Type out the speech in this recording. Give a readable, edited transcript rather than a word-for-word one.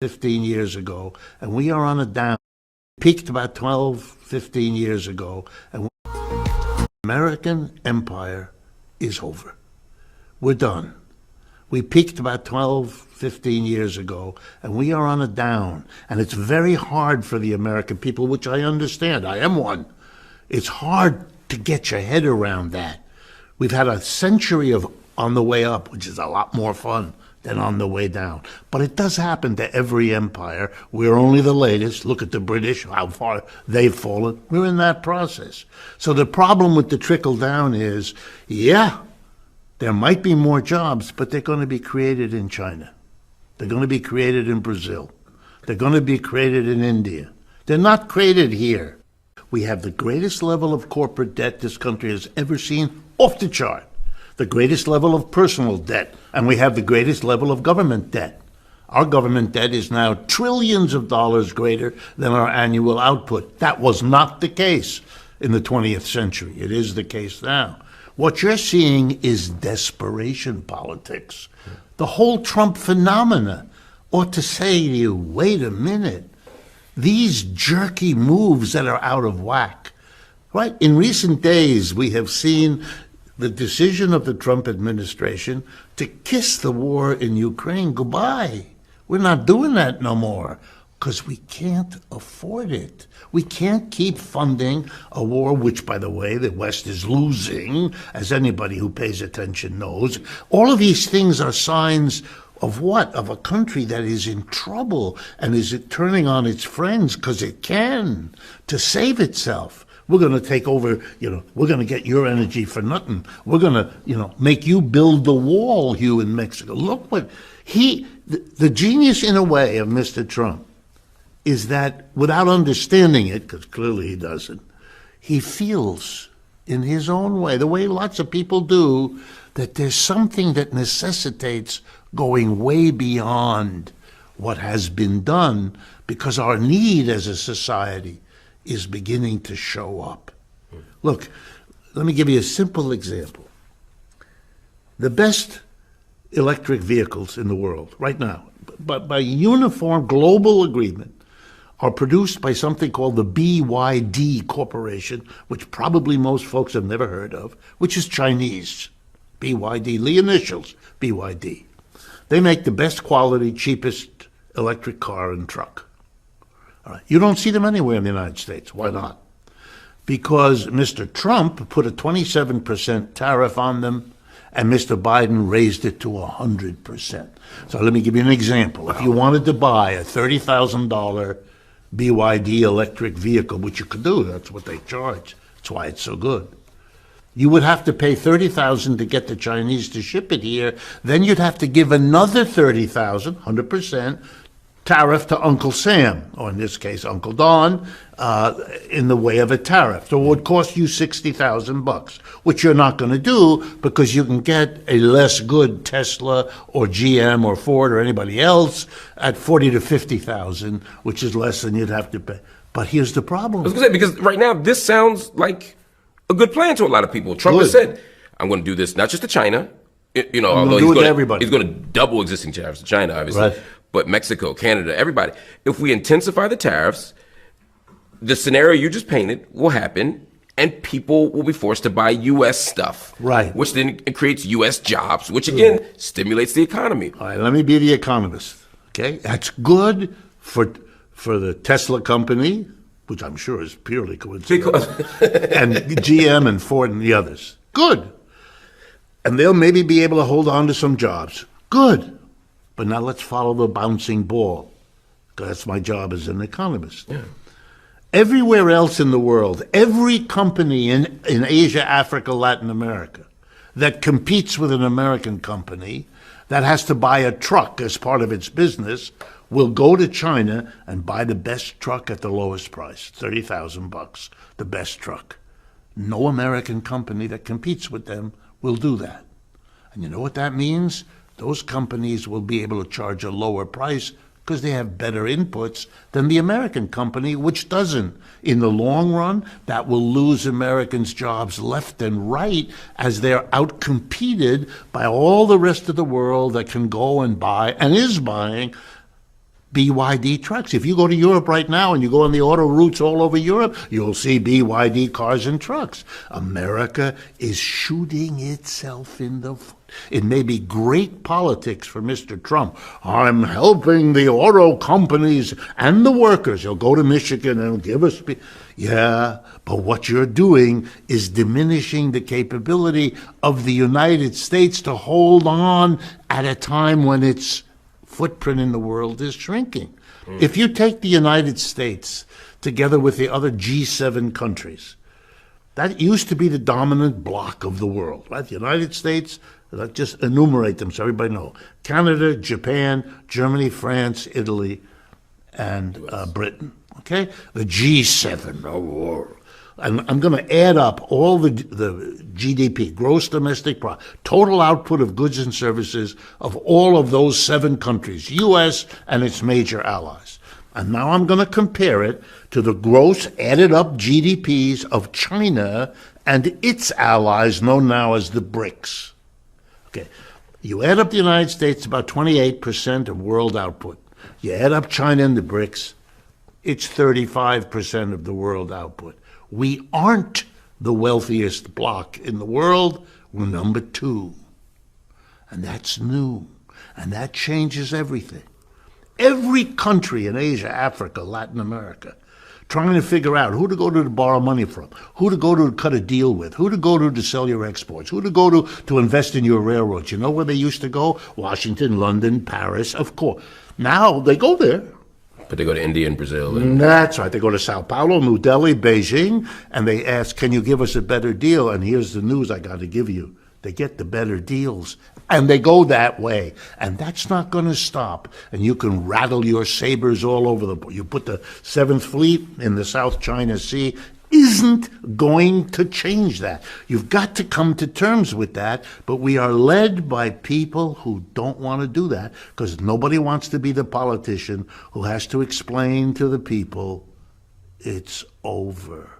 15 years ago, and we are on a down. Peaked about 12, 15 years ago, and American empire is over. We're done. We peaked about 12, 15 years ago, and we are on a down. And it's very hard for the American people, which I understand. I am one. It's hard to get your head around that. We've had a century of on the way up, which is a lot more fun than on the way down. But it does happen to every empire. We're only the latest. Look at the British, how far they've fallen. We're in that process. So the problem with the trickle down is, yeah, there might be more jobs, but they're going to be created in China. They're going to be created in Brazil. They're going to be created in India. They're not created here. We have the greatest level of corporate debt this country has ever seen, off the chart. The greatest level of personal debt, and we have the greatest level of government debt. Our government debt is now trillions of dollars greater than our annual output. That was not the case in the 20th century. It is the case now. What you're seeing is desperation politics. The whole Trump phenomena ought to say to you, wait a minute, these jerky moves that are out of whack, right? In recent days, we have seen the decision of the Trump administration to kiss the war in Ukraine goodbye. We're not doing that no more because we can't afford it. We can't keep funding a war, which, by the way, the West is losing, as anybody who pays attention knows. All of these things are signs of what? Of a country that is in trouble and is it turning on its friends because it can to save itself. We're going to take over, we're going to get your energy for nothing. We're going to, make you build the wall, you in Mexico. Look what the genius in a way of Mr. Trump is that without understanding it, because clearly he doesn't, he feels in his own way, the way lots of people do, that there's something that necessitates going way beyond what has been done because our need as a society is beginning to show up. Look, let me give you a simple example. The best electric vehicles in the world right now, by uniform global agreement, are produced by something called the BYD Corporation, which probably most folks have never heard of, which is Chinese. BYD, the initials, BYD. They make the best quality, cheapest electric car and truck. All right. You don't see them anywhere in the United States. Why not? Because Mr. Trump put a 27% tariff on them, and Mr. Biden raised it to 100%. So let me give you an example. If you wanted to buy a $30,000 BYD electric vehicle, which you could do, that's what they charge. That's why it's so good. You would have to pay $30,000 to get the Chinese to ship it here. Then you'd have to give another $30,000, 100%, tariff to Uncle Sam, or in this case, Uncle Don, in the way of a tariff. So it would cost you $60,000, which you're not going to do because you can get a less good Tesla or GM or Ford or anybody else at $40,000 to $50,000, which is less than you'd have to pay. But here's the problem. I was going to say, because right now this sounds like a good plan to a lot of people. Trump has said, I'm going to do this not just to China, although he's going to double existing tariffs to China, obviously. Right. But Mexico, Canada, everybody. If we intensify the tariffs, the scenario you just painted will happen, and people will be forced to buy U.S. stuff. Right. Which then creates U.S. jobs, which again stimulates the economy. All right, let me be the economist. Okay, that's good for the Tesla company, which I'm sure is purely coincidental, and GM and Ford and the others. Good. And they'll maybe be able to hold on to some jobs. Good. But now let's follow the bouncing ball, because that's my job as an economist. Yeah. Everywhere else in the world, every company in Asia, Africa, Latin America that competes with an American company that has to buy a truck as part of its business will go to China and buy the best truck at the lowest price, $30,000, the best truck. No American company that competes with them will do that. And you know what that means? Those companies will be able to charge a lower price because they have better inputs than the American company, which doesn't. In the long run, that will lose Americans' jobs left and right as they're outcompeted by all the rest of the world that can go and buy and is buying BYD trucks. If you go to Europe right now and you go on the auto routes all over Europe, you'll see BYD cars and trucks. America is shooting itself in the foot. It may be great politics for Mr. Trump. I'm helping the auto companies and the workers. He'll go to Michigan and give us... Yeah, but what you're doing is diminishing the capability of the United States to hold on at a time when its footprint in the world is shrinking. If you take the United States together with the other G7 countries, that used to be the dominant bloc of the world, right? The United States, let's just enumerate them so everybody knows. Canada, Japan, Germany, France, Italy, and Britain, okay? The G7, oh, and I'm going to add up all the GDP, gross domestic product, total output of goods and services of all of those 7 countries, U.S. and its major allies. And now I'm going to compare it to the gross added up GDPs of China and its allies, known now as the BRICS. Okay, you add up the United States, about 28% of world output. You add up China and the BRICS, it's 35% of the world output. We aren't the wealthiest bloc in the world. We're number 2. And that's new. And that changes everything. Every country in Asia, Africa, Latin America, trying to figure out who to go to borrow money from, who to go to cut a deal with, who to go to sell your exports, who to go to invest in your railroads. You know where they used to go? Washington, London, Paris, of course. Now they go there. But they go to India and Brazil. That's right. They go to Sao Paulo, New Delhi, Beijing, and they ask, can you give us a better deal? And here's the news I got to give you. They get the better deals. And they go that way. And that's not going to stop. And you can rattle your sabers all over the board. You put the 7th Fleet in the South China Sea. Isn't going to change that. You've got to come to terms with that, but we are led by people who don't want to do that because nobody wants to be the politician who has to explain to the people it's over.